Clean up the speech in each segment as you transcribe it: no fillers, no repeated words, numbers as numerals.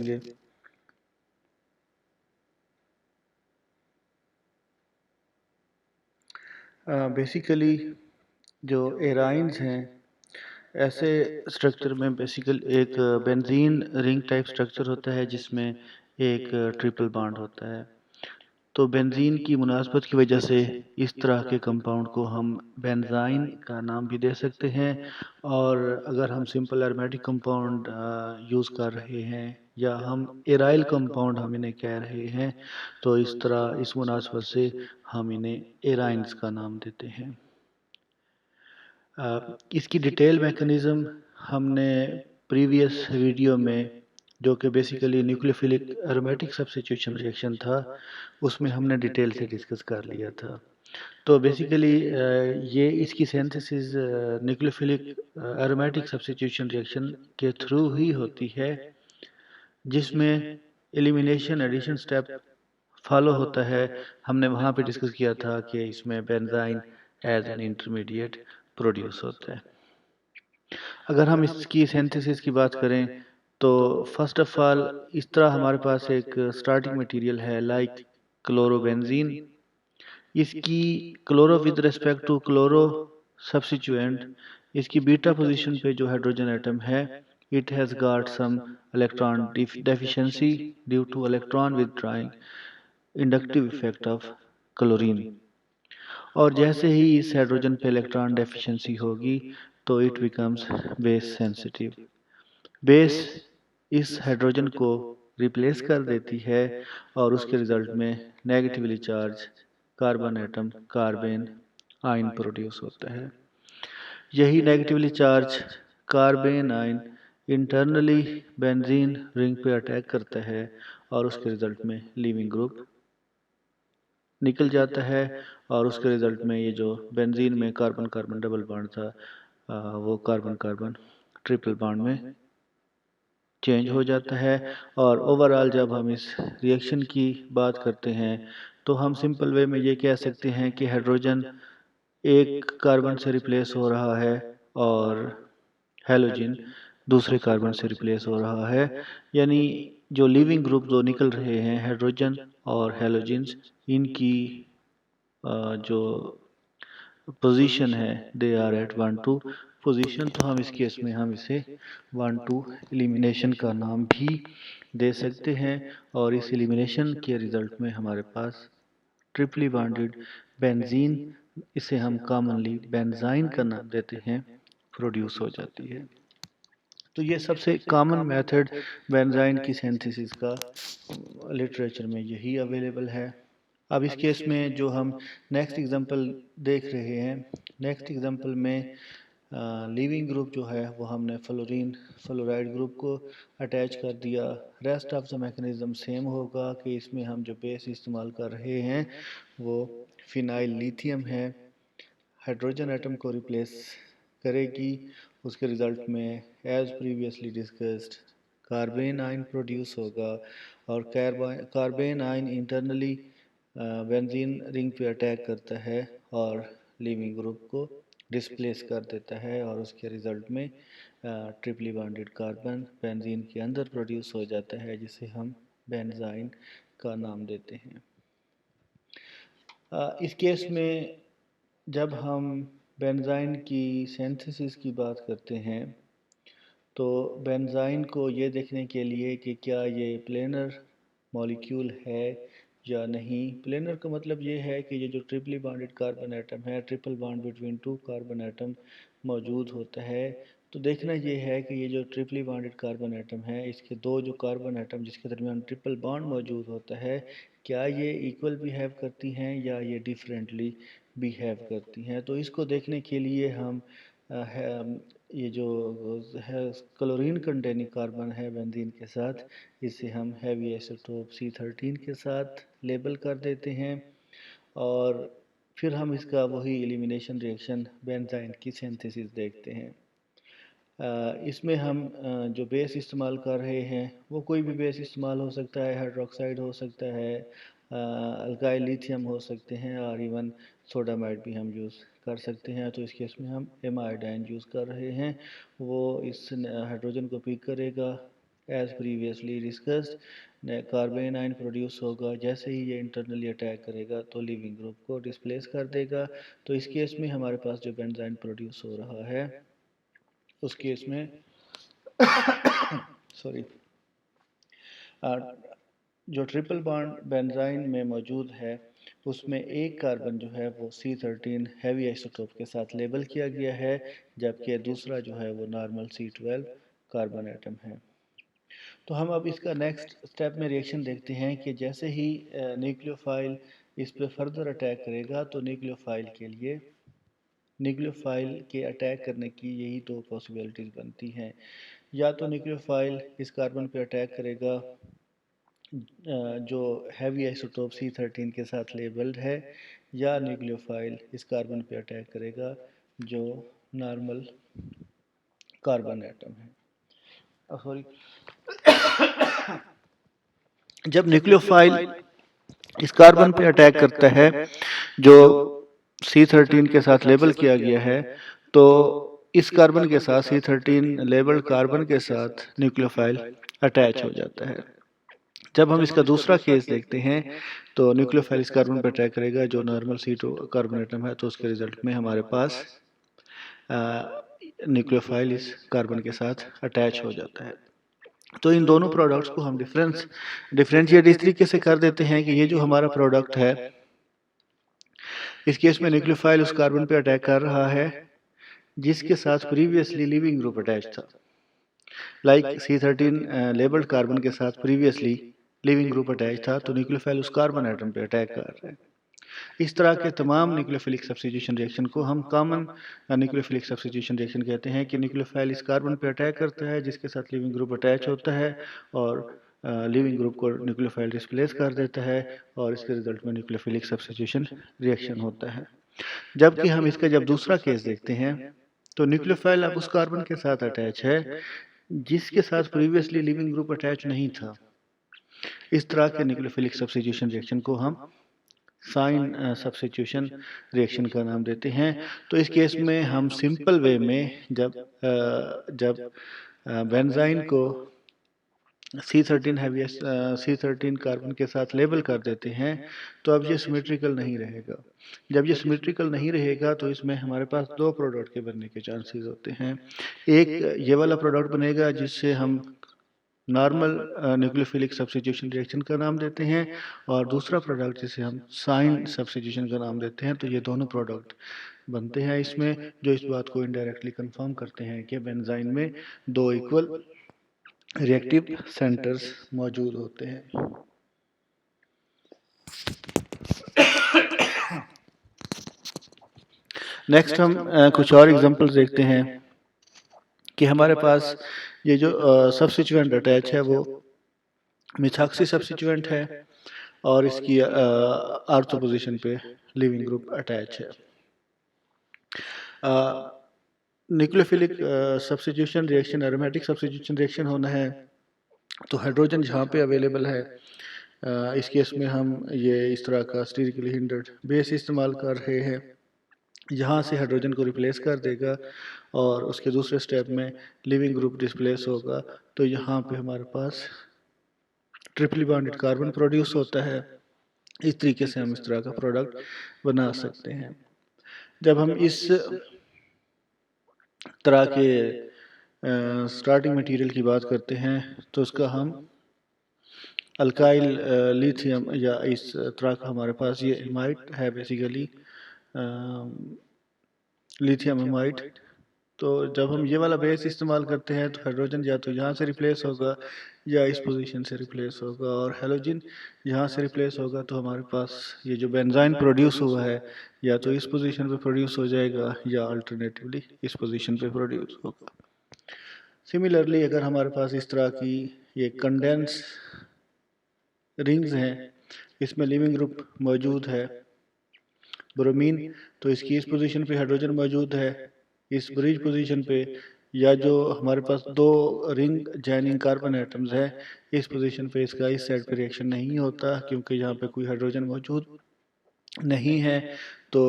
करेंगे। बेसिकली जो एराइंस हैं ऐसे स्ट्रक्चर में बेसिकल एक बेंजीन रिंग टाइप स्ट्रक्चर होता है जिसमें एक ट्रिपल बॉन्ड होता है। तो बेंजीन की मुनासबत की वजह से इस तरह के कंपाउंड को हम बेंजाइन का नाम भी दे सकते हैं। और अगर हम सिंपल एरोमेटिक कंपाउंड यूज़ कर रहे हैं या हम एराइल कंपाउंड हम इन्हें कह रहे हैं, तो इस तरह इस मुनासबत से हम इन्हें एराइंस का नाम देते हैं। इसकी डिटेल मैकेनिज़्म हमने प्रीवियस वीडियो में, जो कि basically nucleophilic aromatic substitution reaction था, उसमें हमने डिटेल से डिस्कस कर लिया था। तो बेसिकली ये इसकी synthesis nucleophilic aromatic substitution reaction के थ्रू ही होती है, जिसमें एलिमिनेशन एडिशन स्टेप फॉलो होता है। हमने वहाँ पे डिस्कस किया था कि इसमें benzyne as an intermediate produce होता है। अगर हम इसकी सिंथेसिस की बात करें तो फर्स्ट ऑफ ऑल इस तरह हमारे पास एक स्टार्टिंग मटेरियल है लाइक क्लोरोबेंजीन। इसकी chloro with respect to chloro substituent, इसकी बीटा पोजीशन पे जो हाइड्रोजन एटम है, it has got some electron deficiency due to electron withdrawing inductive effect of chlorine. और जैसे ही इस हाइड्रोजन पे इलेक्ट्रॉन डेफिशिएंसी होगी तो it becomes base sensitive. Base इस हाइड्रोजन को रिप्लेस कर देती है और उसके रिजल्ट में negatively charge carbon atom carbene ion produce होता है। यही negatively charge carbene ion internally benzene ring पे अटैक करता है और उसके रिजल्ट में लीविंग ग्रुप निकल जाता है। और उसके रिजल्ट में ये जो बेंजीन में कार्बन कार्बन डबल बॉन्ड था, वो कार्बन कार्बन ट्रिपल बॉन्ड में चेंज हो जाता है। और ओवरऑल जब हम इस रिएक्शन की बात करते हैं तो हम सिंपल वे में ये कह सकते हैं कि हाइड्रोजन एक कार्बन से रिप्लेस हो रहा है और हेलोजन दूसरे कार्बन से रिप्लेस हो रहा है। यानी जो लिविंग ग्रुप जो निकल रहे हैं हाइड्रोजन और हेलोजेंस, इनकी जो पोजीशन है दे आर एट 1 2 पोजीशन। तो हम इस केस में हम इसे 1 2 एलिमिनेशन का नाम भी दे सकते हैं। और इस एलिमिनेशन के रिजल्ट में हमारे पास ट्रिपली बॉन्डेड बेंजीन, इसे हम कॉमनली बेंजाइन का नाम देते हैं, प्रोड्यूस हो जाती है। तो ये सबसे कॉमन मेथड बेंजाइन की सिंथेसिस का लिटरेचर में यही अवेलेबल है। अब इस केस में जो हम नेक्स्ट एग्जांपल देख रहे हैं, नेक्स्ट एग्जांपल में लीविंग ग्रुप जो है वो हमने फ्लोरीन फ्लोराइड ग्रुप को अटैच कर दिया। Rest of the mechanism same होगा कि इसमें हम जो बेस इस्तेमाल कर रहे हैं वो फिनाइल लिथियम है, हाइड्रोजन एटम को रिप्लेस करेगी। उसके रिजल्ट में as previously discussed carbanion produce होगा और carbanion internally benzene ring पे अटैक करता है और लिविंग ग्रुप को डिस्प्लेस कर देता है और उसके रिजल्ट में ट्रिपली बॉन्डेड कार्बन बेंजीन के अंदर प्रोड्यूस हो जाता है, जिसे हम बेंजाइन का नाम देते हैं। इस केस में जब हम बेंजाइन की सिंथेसिस की बात करते हैं तो बेंजाइन को ये देखने के लिए कि क्या ये प्लेनर मॉलिक्यूल है या नहीं। प्लेनर का मतलब ये है कि ये जो ट्रिपली बॉन्डेड कार्बन एटम है, triple bond between 2 carbon atom मौजूद होता है। तो देखना ये है कि ये जो ट्रिपली बॉन्डेड कार्बन एटम है, इसके दो जो कार्बन एटम जिसके दरमियान ट्रिपल बॉन्ड मौजूद होता है, क्या ये इक्वल बिहेव करती हैं या ये डिफरेंटली बिहेव करती हैं। तो इसको देखने के लिए हम ये जो है क्लोरीन कंटेनिंग कार्बन है बेंजीन के साथ, इसे हम हैवी आइसोटोप C13 के साथ लेबल कर देते हैं। और फिर हम इसका वही एलिमिनेशन रिएक्शन बेंजाइन की सिंथेसिस देखते हैं। इसमें हम जो बेस इस्तेमाल कर रहे हैं वो कोई भी बेस इस्तेमाल हो सकता है, हाइड्रोक्साइड हो सकता है, अल्काइल लिथियम हो सकते हैं और इवन सोडामाइड भी हम यूज़ कर सकते हैं। तो इस केस में हम एमाइडाइन यूज़ कर रहे हैं। वो इस हाइड्रोजन को पिक करेगा, as previously discussed carbanion produce होगा। जैसे ही ये इंटरनली अटैक करेगा तो लिविंग ग्रुप को डिस्प्लेस कर देगा। तो इस केस में हमारे पास जो बेंजाइन प्रोड्यूस हो रहा है उस केस में सॉरी जो ट्रिपल बॉन्ड बेंजाइन में मौजूद है उसमें एक कार्बन जो है वो C13 हैवी आइसोटोप के साथ लेबल किया गया है, जबकि दूसरा जो है वो नॉर्मल C12 कार्बन एटम है। तो हम अब इसका नेक्स्ट स्टेप में रिएक्शन देखते हैं कि जैसे ही न्यूक्लियोफाइल इस पर फर्दर अटैक करेगा तो न्यूक्लियोफाइल के अटैक करने की यही दो पॉसिबिलिटीज़ बनती हैं। या तो न्यूक्लियोफाइल इस कार्बन पे अटैक करेगा जो हैवी आइसोटोप C13 के साथ लेबल्ड है, या न्यूक्लियोफाइल इस कार्बन पे अटैक करेगा जो नॉर्मल कार्बन एटम है। सॉरी जब न्यूक्लियोफाइल इस कार्बन पे अटैक करता है जो C13 के साथ लेबल किया गया है, तो इस कार्बन के साथ C13 लेबल्ड कार्बन के साथ न्यूक्लियोफाइल अटैच हो जाता है। जब हम इसका दूसरा केस देखते हैं तो न्यूक्लियोफाइल इस कार्बन पर अटैक करेगा जो नॉर्मल C2 कार्बन एटम है, तो उसके रिजल्ट में हमारे पास न्यूक्लियोफाइल इस कार्बन के साथ अटैच हो जाता है। तो इन दोनों प्रोडक्ट्स को हम डिफरेंशिएट इस तरीके से कर देते हैं कि ये जो हमारा प्रोडक्ट है इस केस में न्यूक्लियोफाइल उस कार्बन पे अटैक कर रहा है जिसके साथ प्रीवियसली लिविंग ग्रुप अटैच था। लाइक C13 लेबल्ड कार्बन के साथ प्रीवियसली लिविंग ग्रुप अटैच था, तो न्यूक्लियोफाइल उस कार्बन एटम पे अटैक कर रहा है। इस तरह के तमाम न्यूक्लियोफिलिक सब्स्टिट्यूशन रिएक्शन को हम कॉमन न्यूक्लियोफिलिक सब्स्टिट्यूशन रिएक्शन कहते हैं कि न्यूक्लियोफाइल इस कार्बन पे अटैक करता है जिसके साथ लिविंग ग्रुप अटैच होता है और लिविंग ग्रुप को न्यूक्लियोफाइल डिस्प्लेस कर देता है और इसके रिजल्ट में न्यूक्लियोफिलिक सब्स्टिट्यूशन रिएक्शन होता है। जबकि हम इसका जब दूसरा केस देखते हैं तो न्यूक्लियोफाइल अब उस कार्बन के साथ अटैच है जिसके साथ प्रीवियसली लिविंग ग्रुप अटैच नहीं था। इस तरह के न्यूक्लियोफिलिक सब्स्टिट्यूशन रिएक्शन को हम साइन सब्स्टिट्यूशन रिएक्शन का नाम देते हैं। तो इस केस में हम सिंपल वे में जब बेंजाइन को C13 कार्बन के साथ लेबल कर देते हैं तो अब ये सिमेट्रिकल नहीं रहेगा। जब ये सिमेट्रिकल नहीं रहेगा तो इसमें हमारे पास दो प्रोडक्ट के बनने के चांसेस होते हैं। एक ये वाला प्रोडक्ट बनेगा जिससे हम नॉर्मल न्यूक्लियोफिलिक सब्स्टिट्यूशन रिएक्शन का नाम देते हैं और दूसरा प्रोडक्ट जिसे हम साइन सब्स्टिट्यूशन का नाम देते हैं। तो ये दोनों प्रोडक्ट बनते हैं इसमें, जो इस बात को इनडायरेक्टली कंफर्म करते हैं कि बेंजाइन में दो इक्वल रिएक्टिव सेंटर्स मौजूद होते हैं। नेक्स्ट हम कुछ और एग्जांपल्स देखते हैं कि हमारे पास ये जो सब्स्टिट्यूएंट अटैच है वो मिथॉक्सी सब्स्टिट्यूएंट है और इसकी आर्थो पोजीशन पे लिविंग ग्रुप अटैच है। Nucleophilic substitution reaction aromatic substitution reaction होना है तो हाइड्रोजन जहाँ पे अवेलेबल है इस केस में हम ये इस तरह का स्टीरिकली हिंडर्ड बेस इस्तेमाल कर रहे हैं, यहाँ से हाइड्रोजन को रिप्लेस कर देगा और उसके दूसरे स्टेप में लिविंग ग्रुप डिस्प्लेस होगा। तो यहाँ पे हमारे पास ट्रिपली बॉन्डेड कार्बन प्रोड्यूस होता है। इस तरीके से हम इस तरह का प्रोडक्ट बना सकते हैं। जब हम इस तरह के स्टार्टिंग मटेरियल की बात करते हैं तो उसका हम अल्काइल लिथियम या इस तरह का हमारे पास ये एमाइड है, बेसिकली लिथियम एमाइड। तो जब हम ये वाला बेस इस्तेमाल करते हैं तो हाइड्रोजन या तो यहाँ से रिप्लेस होगा या इस पोजीशन से रिप्लेस होगा और हेलोजन यहाँ से रिप्लेस होगा। तो हमारे पास ये जो बेंजाइन प्रोड्यूस हुआ है या तो इस पोजीशन पे प्रोड्यूस हो जाएगा या अल्टरनेटिवली इस पोजीशन पे प्रोड्यूस होगा। सिमिलरली अगर हमारे पास इस तरह की ये कंडेंस रिंग्स हैं, इसमें लिविंग ग्रुप मौजूद है ब्रोमीन, तो इसकी इस पोजीशन पे हाइड्रोजन मौजूद है इस ब्रिज पोजीशन पे, या जो हमारे पास दो रिंग जॉइनिंग कार्बन एटम्स है इस पोजीशन पे इसका इस साइड पे रिएक्शन नहीं होता क्योंकि यहाँ पे कोई हाइड्रोजन मौजूद नहीं है। तो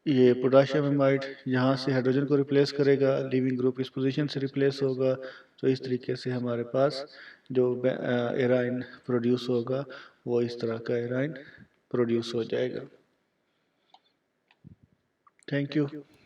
ये पोटाशियम एमाइड यहाँ से हाइड्रोजन को रिप्लेस करेगा, लीविंग ग्रुप इस पोजीशन से रिप्लेस होगा। तो इस तरीके से हमारे पास जो एराइन प्रोड्यूस होगा वो इस तरह का एराइन प्रोड्यूस हो जाएगा। Thank you.